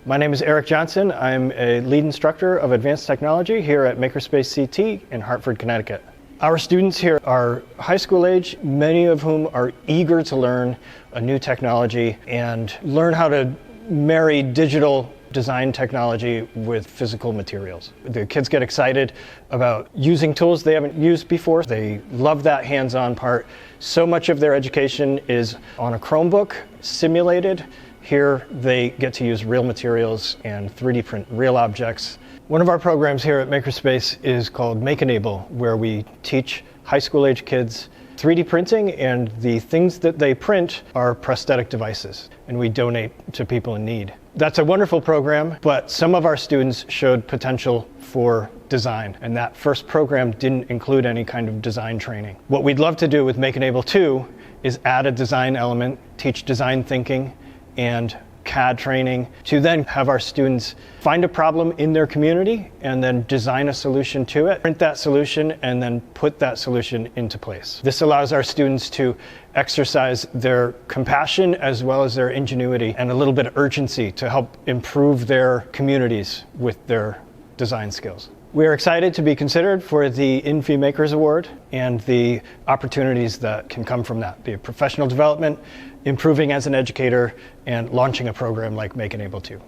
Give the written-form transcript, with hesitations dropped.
My name is Erik Johnson. I'm a lead instructor of advanced technology here at MakerspaceCT in Hartford, Connecticut. Our students here are high school age, many of whom are eager to learn a new technology and learn how to marry digital design technology with physical materials. The kids get excited about using tools they haven't used before. They love that hands-on part. So much of their education is on a Chromebook, simulated. Here they get to use real materials and 3D print real objects. One of our programs here at Makerspace is called Make-Enable, where we teach high school age kids 3D printing, and the things that they print are prosthetic devices, and we donate to people in need. That's a wonderful program, but some of our students showed potential for design, and that first program didn't include any kind of design training. What we'd love to do with Make-Enable 2 is add a design element, teach design thinking and CAD training, to then have our students find a problem in their community and then design a solution to it, print that solution, and then put that solution into place. This allows our students to exercise their compassion as well as their ingenuity and a little bit of urgency to help improve their communities with their design skills. We are excited to be considered for the Infy Makers Award and the opportunities that can come from that, be it professional development, improving as an educator, and launching a program like Make-Enable 2.